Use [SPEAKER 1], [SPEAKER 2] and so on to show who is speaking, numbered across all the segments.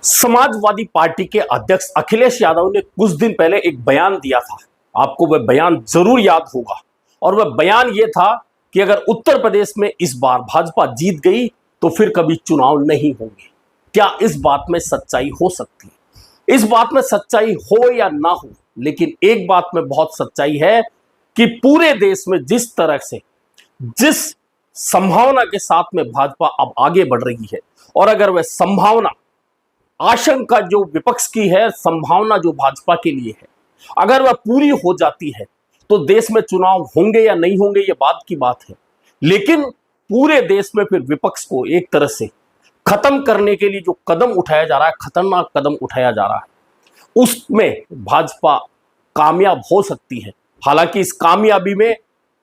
[SPEAKER 1] Samajwadi party के अध्यक्ष अखिलेश यादव ने कुछ दिन पहले एक बयान दिया था। आपको वह बयान जरूर याद होगा और वह बयान यह था कि अगर उत्तर प्रदेश में इस बार भाजपा जीत गई तो फिर कभी चुनाव नहीं होंगे। क्या इस बात में सच्चाई हो सकती है? इस बात में सच्चाई हो या ना हो, लेकिन एक बात में बहुत सच्चाई है कि पूरे देश में जिस तरह से जिस संभावना के साथ में भाजपा अब आगे बढ़ रही है, और अगर वह संभावना आशंका जो विपक्ष की है, संभावना जो भाजपा के लिए है, अगर वह पूरी हो जाती है तो देश में चुनाव होंगे या नहीं होंगे ये बात की बात है। लेकिन पूरे देश में फिर विपक्ष को एक तरह से खत्म करने के लिए जो कदम उठाया जा रहा है, खतरनाक कदम उठाया जा रहा है, उसमें भाजपा कामयाब हो सकती है। हालांकि इस कामयाबी में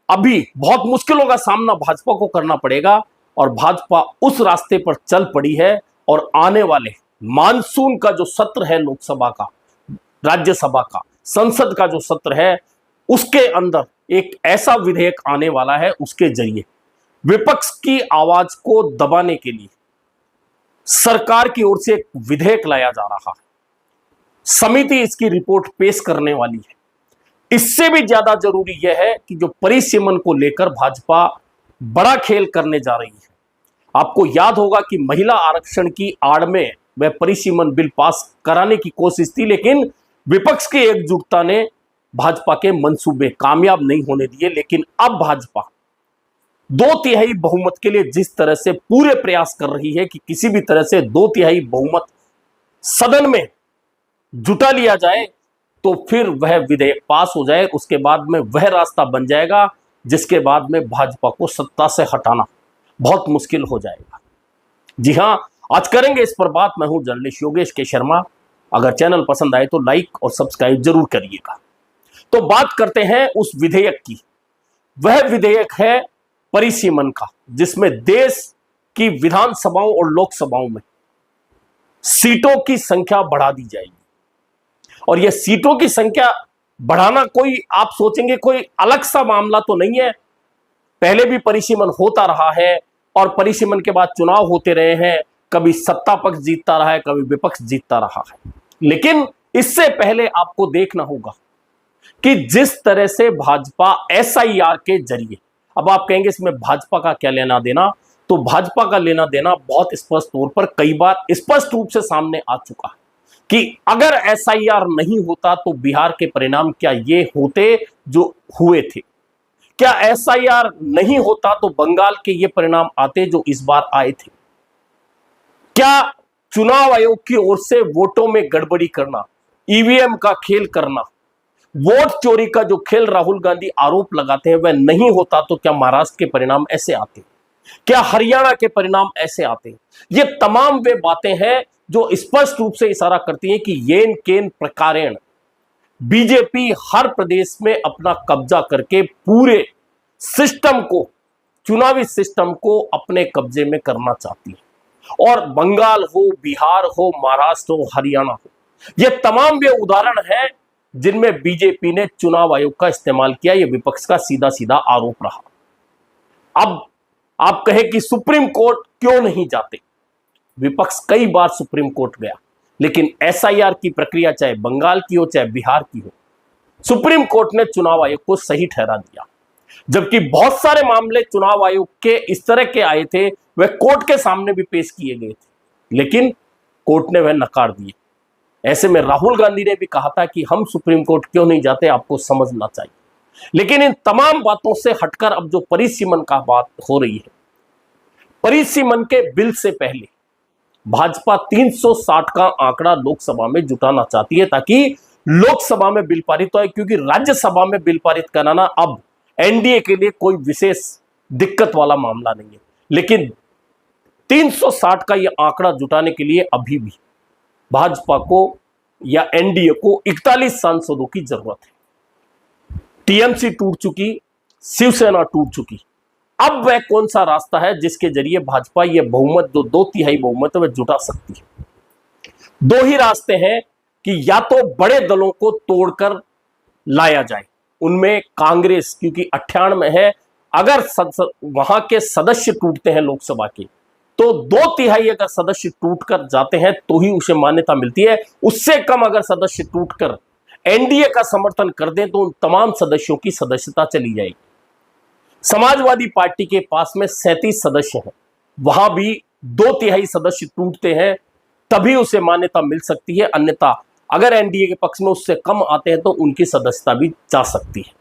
[SPEAKER 1] अभी बहुत मुश्किलों का सामना भाजपा को करना पड़ेगा और भाजपा उस रास्ते पर चल पड़ी है। और आने वाले मानसून का जो सत्र है, लोकसभा का, राज्यसभा का, संसद का जो सत्र है, उसके अंदर एक ऐसा विधेयक आने वाला है, उसके जरिए विपक्ष की आवाज को दबाने के लिए सरकार की ओर से एक विधेयक लाया जा रहा है। समिति इसकी रिपोर्ट पेश करने वाली है। इससे भी ज्यादा जरूरी यह है कि जो परिसीमन को लेकर भाजपा बड़ा खेल करने जा रही है। आपको याद होगा कि महिला आरक्षण की आड़ में वह परिसीमन बिल पास कराने की कोशिश थी, लेकिन विपक्ष की एकजुटता ने भाजपा के मंसूबे कामयाब नहीं होने दिए। लेकिन अब भाजपा 2/3 बहुमत के लिए जिस तरह से पूरे प्रयास कर रही है कि किसी भी तरह से 2/3 बहुमत सदन में जुटा लिया जाए तो फिर वह विधेयक पास हो जाए, उसके बाद में वह रास्ता बन जाएगा जिसके बाद में भाजपा को सत्ता से हटाना बहुत मुश्किल हो जाएगा। जी हां, आज करेंगे इस पर बात। मैं हूं जर्नलिस्ट योगेश के शर्मा। अगर चैनल पसंद आए तो लाइक और सब्सक्राइब जरूर करिएगा। तो बात करते हैं उस विधेयक की। वह विधेयक है परिसीमन का, जिसमें देश की विधानसभाओं और लोकसभाओं में सीटों की संख्या बढ़ा दी जाएगी। और यह सीटों की संख्या बढ़ाना कोई, आप सोचेंगे कोई अलग सा मामला तो नहीं है। पहले भी परिसीमन होता रहा है और परिसीमन के बाद चुनाव होते रहे हैं। कभी सत्ता पक्ष जीतता रहा है, कभी विपक्ष जीतता रहा है। लेकिन इससे पहले आपको देखना होगा कि जिस तरह से भाजपा SIR के जरिए, अब आप कहेंगे इसमें भाजपा का क्या लेना देना, तो भाजपा का लेना देना बहुत स्पष्ट तौर पर कई बार स्पष्ट रूप से सामने आ चुका है कि अगर SIR नहीं होता तो बिहार के परिणाम क्या ये होते जो हुए थे? क्या SIR नहीं होता तो बंगाल के ये परिणाम आते जो इस बार आए थे? क्या चुनाव आयोग की ओर से वोटों में गड़बड़ी करना, EVM का खेल करना, वोट चोरी का जो खेल राहुल गांधी आरोप लगाते हैं वह नहीं होता तो क्या महाराष्ट्र के परिणाम ऐसे आते? क्या हरियाणा के परिणाम ऐसे आते? ये तमाम वे बातें हैं जो स्पष्ट रूप से इशारा करती हैं कि येन केन प्रकारेण बीजेपी हर प्रदेश में अपना कब्जा करके पूरे सिस्टम को, चुनावी सिस्टम को अपने कब्जे में करना चाहती है। और बंगाल हो, बिहार हो, महाराष्ट्र हो, हरियाणा हो, ये तमाम वे उदाहरण हैं जिनमें बीजेपी ने चुनाव आयोग का इस्तेमाल किया। यह विपक्ष का सीधा सीधा आरोप रहा। अब आप कहें कि सुप्रीम कोर्ट क्यों नहीं जाते? विपक्ष कई बार सुप्रीम कोर्ट गया, लेकिन SIR की प्रक्रिया चाहे बंगाल की हो चाहे बिहार की हो, सुप्रीम कोर्ट ने चुनाव आयोग को सही ठहरा दिया। जबकि बहुत सारे मामले चुनाव आयोग के इस तरह के आए थे, वह कोर्ट के सामने भी पेश किए गए थे, लेकिन कोर्ट ने वह नकार दिए। ऐसे में राहुल गांधी ने भी कहा था कि हम सुप्रीम कोर्ट क्यों नहीं जाते, आपको समझना चाहिए। लेकिन इन तमाम बातों से हटकर अब जो परिसीमन का बात हो रही है, परिसीमन के बिल से पहले भाजपा 360 का आंकड़ा लोकसभा में जुटाना चाहती है ताकि लोकसभा में बिल पारित हो, क्योंकि राज्यसभा में बिल पारित कराना अब NDA के लिए कोई विशेष दिक्कत वाला मामला नहीं है। लेकिन 360 का यह आंकड़ा जुटाने के लिए अभी भी भाजपा को या NDA को 41 सांसदों की जरूरत है। TMC टूट चुकी, शिवसेना टूट चुकी। अब वह कौन सा रास्ता है जिसके जरिए भाजपा यह बहुमत, जो 2/3 बहुमत है, वह जुटा सकती है? दो ही रास्ते हैं कि या तो बड़े दलों को तोड़कर लाया जाए, उनमें कांग्रेस क्योंकि 98 है, अगर वहां के सदस्य टूटते हैं लोकसभा के तो 2/3 अगर सदस्य टूटकर जाते हैं तो ही उसे मान्यता मिलती है। उससे कम अगर सदस्य टूटकर एनडीए का समर्थन कर दें तो उन तमाम सदस्यों की सदस्यता चली जाएगी। समाजवादी पार्टी के पास में 37 सदस्य हैं, वहां भी 2/3 सदस्य टूटते हैं तभी उसे मान्यता मिल सकती है, अन्यथा अगर एनडीए के पक्ष में उससे कम आते हैं तो उनकी सदस्यता भी जा सकती है।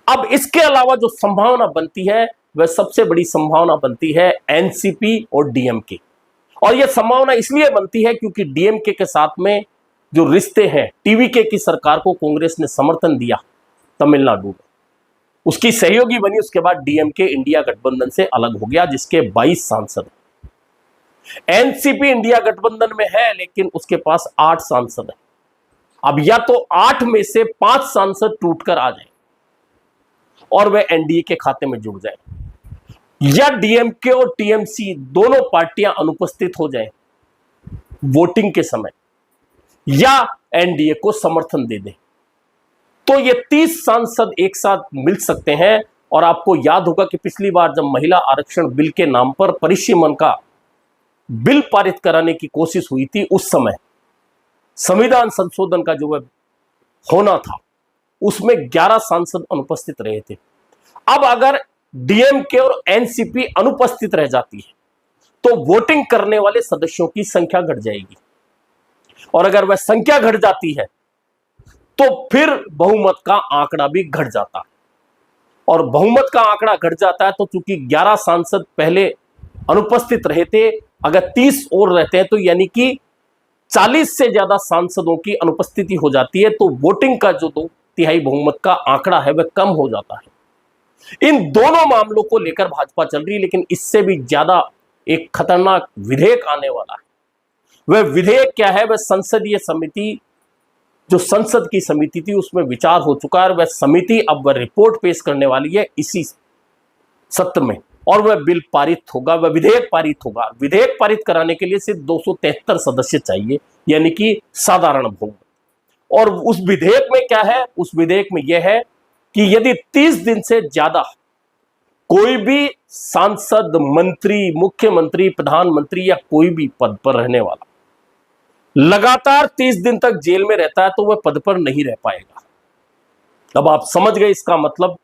[SPEAKER 1] अब इसके अलावा जो संभावना बनती है वह सबसे बड़ी संभावना बनती है एनसीपी और डीएमके। और यह संभावना इसलिए बनती है क्योंकि डीएमके के साथ में जो रिश्ते हैं, टीवीके की सरकार को कांग्रेस ने समर्थन दिया तमिलनाडु में, उसकी सहयोगी बनी। उसके बाद डीएमके इंडिया गठबंधन से अलग हो गया, जिसके 22 सांसद हैं। एनसीपी इंडिया गठबंधन में है लेकिन उसके पास 8 सांसद हैं। अब या तो 8 में से 5 सांसद टूटकर आ जाए और वे एनडीए के खाते में जुड़ जाए, या डीएमके और टीएमसी दोनों पार्टियां अनुपस्थित हो जाए वोटिंग के समय, या एनडीए को समर्थन दे दें, तो ये 30 सांसद एक साथ मिल सकते हैं। और आपको याद होगा कि पिछली बार जब महिला आरक्षण बिल के नाम पर परिसीमन का बिल पारित कराने की कोशिश हुई थी, उस समय संविधान संशोधन का जो होना था उसमें 11 सांसद अनुपस्थित रहे थे। अब अगर डीएमके और एनसीपी अनुपस्थित रह जाती है तो वोटिंग करने वाले सदस्यों की संख्या घट जाएगी, और अगर वह संख्या घट जाती है तो फिर बहुमत का आंकड़ा भी घट जाता है। और बहुमत का आंकड़ा घट जाता है तो चूंकि 11 सांसद पहले अनुपस्थित रहे थे, अगर 30 और रहते हैं तो यानी कि 40 से ज्यादा सांसदों की अनुपस्थिति हो जाती है, तो वोटिंग का जो 2/3 बहुमत का आंकड़ा है वह कम हो जाता है। इन दोनों मामलों को लेकर भाजपा चल रही है, लेकिन इससे भी ज्यादा एक खतरनाक विधेयक आने वाला है। वह विधेयक क्या है? वह संसदीय समिति, जो संसद की समिति थी उसमें विचार हो चुका है, वह समिति अब वह रिपोर्ट पेश करने वाली है इसी सत्र में, और वह बिल पारित होगा, वह विधेयक पारित होगा। विधेयक पारित कराने के लिए सिर्फ 273 सदस्य चाहिए, यानी कि साधारण बहुमत। और उस विधेयक में क्या है? उस विधेयक में यह है कि यदि 30 दिन से ज्यादा कोई भी सांसद, मंत्री, मुख्यमंत्री, प्रधानमंत्री या कोई भी पद पर रहने वाला लगातार 30 दिन तक जेल में रहता है तो वह पद पर नहीं रह पाएगा। अब आप समझ गए इसका मतलब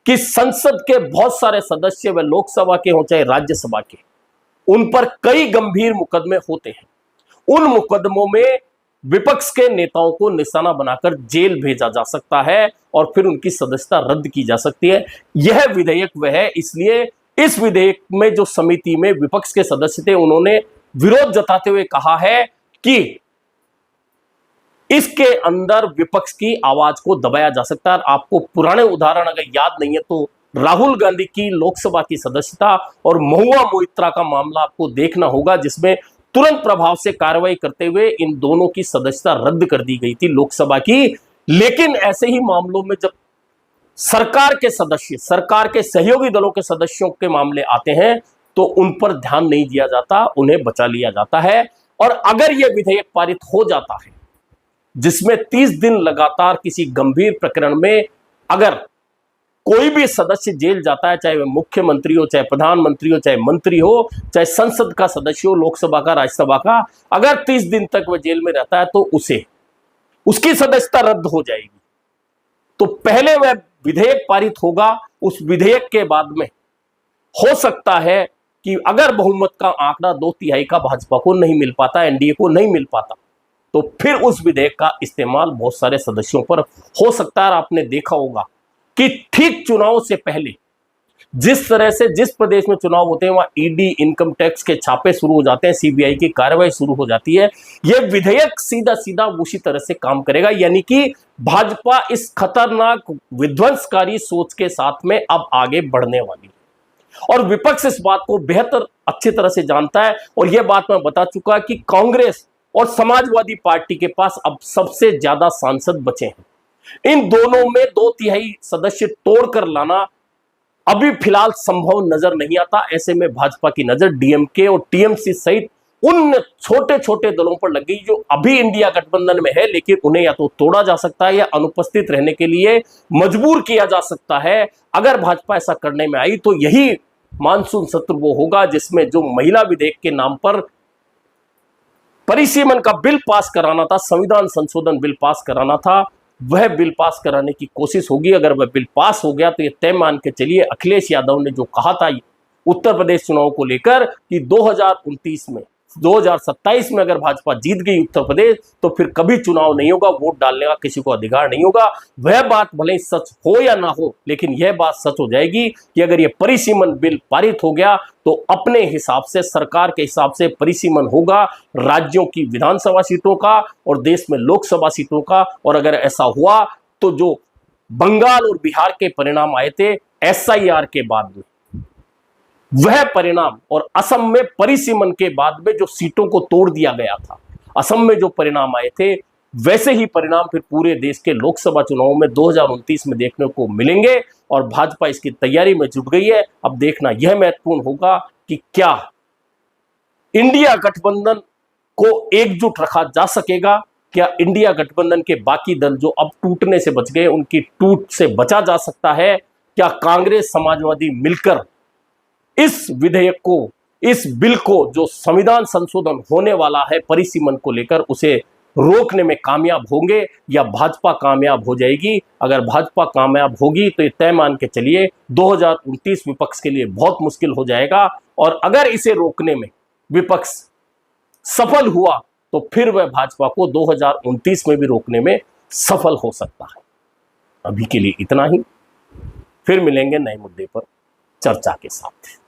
[SPEAKER 1] कि संसद के बहुत सारे सदस्य, वे लोकसभा के हो चाहे राज्यसभा के, उन पर कई गंभीर मुकदमे होते हैं। उन मुकदमों में विपक्ष के नेताओं को निशाना बनाकर जेल भेजा जा सकता है और फिर उनकी सदस्यता रद्द की जा सकती है। यह विधेयक वह है, इसलिए इस विधेयक में जो समिति में विपक्ष के सदस्य थे उन्होंने विरोध जताते हुए कहा है कि इसके अंदर विपक्ष की आवाज को दबाया जा सकता है। आपको पुराने उदाहरण अगर याद नहीं है तो राहुल गांधी की लोकसभा की सदस्यता और महुआ मोइत्रा का मामला आपको देखना होगा, जिसमें तुरंत प्रभाव से कार्रवाई करते हुए इन दोनों की सदस्यता रद्द कर दी गई थी लोकसभा की। लेकिन ऐसे ही मामलों में जब सरकार के सदस्य, सरकार के सहयोगी दलों के सदस्यों के मामले आते हैं तो उन पर ध्यान नहीं दिया जाता, उन्हें बचा लिया जाता है। और अगर यह विधेयक पारित हो जाता है जिसमें 30 दिन लगातार किसी गंभीर प्रकरण में अगर कोई भी सदस्य जेल जाता है, चाहे वह मुख्यमंत्री हो, चाहे प्रधानमंत्री हो, चाहे मंत्री हो, चाहे संसद का सदस्य हो, लोकसभा का, राज्यसभा का, अगर 30 दिन तक वह जेल में रहता है तो उसे उसकी सदस्यता रद्द हो जाएगी। तो पहले वह विधेयक पारित होगा, उस विधेयक के बाद में हो सकता है कि अगर बहुमत का आंकड़ा 2/3 का भाजपा को नहीं मिल पाता, एनडीए को नहीं मिल पाता, तो फिर उस विधेयक का इस्तेमाल बहुत सारे सदस्यों पर हो सकता है। आपने देखा होगा कि ठीक चुनाव से पहले जिस तरह से जिस प्रदेश में चुनाव होते हैं वहां ईडी, इनकम टैक्स के छापे शुरू हो जाते हैं, सीबीआई की कार्रवाई शुरू हो जाती है। यह विधेयक सीधा सीधा उसी तरह से काम करेगा, यानी कि भाजपा इस खतरनाक विध्वंसकारी सोच के साथ में अब आगे बढ़ने वाली है और विपक्ष इस बात को बेहतर अच्छी तरह से जानता है। और यह बात मैं बता चुका कि कांग्रेस और समाजवादी पार्टी के पास अब सबसे ज्यादा सांसद बचे हैं। इन दोनों में 2/3 सदस्य तोड़कर लाना अभी फिलहाल संभव नजर नहीं आता। ऐसे में भाजपा की नजर डीएमके और टीएमसी सहित उन छोटे छोटे दलों पर लग गई जो अभी इंडिया गठबंधन में है, लेकिन उन्हें या तो तोड़ा जा सकता है या अनुपस्थित रहने के लिए मजबूर किया जा सकता है। अगर भाजपा ऐसा करने में आई तो यही मानसून सत्र वो होगा जिसमें जो महिला विधेयक के नाम पर परिसीमन का बिल पास कराना था, संविधान संशोधन बिल पास कराना था, वह बिल पास कराने की कोशिश होगी। अगर वह बिल पास हो गया तो ये तय मान के चलिए अखिलेश यादव ने जो कहा था उत्तर प्रदेश चुनाव को लेकर कि 2027 में अगर भाजपा जीत गई उत्तर प्रदेश तो फिर कभी चुनाव नहीं होगा, वोट डालने का किसी को अधिकार नहीं होगा। वह बात भले ही सच हो या ना हो, लेकिन यह बात सच हो जाएगी कि अगर यह परिसीमन बिल पारित हो गया तो अपने हिसाब से, सरकार के हिसाब से परिसीमन होगा राज्यों की विधानसभा सीटों का और देश में लोकसभा सीटों का। और अगर ऐसा हुआ तो जो बंगाल और बिहार के परिणाम आए थे SIR के बाद में, वह परिणाम और असम में परिसीमन के बाद में जो सीटों को तोड़ दिया गया था, असम में जो परिणाम आए थे, वैसे ही परिणाम फिर पूरे देश के लोकसभा चुनाव में 2029 में देखने को मिलेंगे। और भाजपा इसकी तैयारी में जुट गई है। अब देखना यह महत्वपूर्ण होगा कि क्या इंडिया गठबंधन को एकजुट रखा जा सकेगा, क्या इंडिया गठबंधन के बाकी दल जो अब टूटने से बच गए उनकी टूट से बचा जा सकता है, क्या कांग्रेस समाजवादी मिलकर इस विधेयक को, इस बिल को जो संविधान संशोधन होने वाला है परिसीमन को लेकर, उसे रोकने में कामयाब होंगे या भाजपा कामयाब हो जाएगी। अगर भाजपा कामयाब होगी तो ये तय मान के चलिए 2029 विपक्ष के लिए बहुत मुश्किल हो जाएगा। और अगर इसे रोकने में विपक्ष सफल हुआ तो फिर वह भाजपा को 2029 में भी रोकने में सफल हो सकता है। अभी के लिए इतना ही, फिर मिलेंगे नए मुद्दे पर चर्चा के साथ।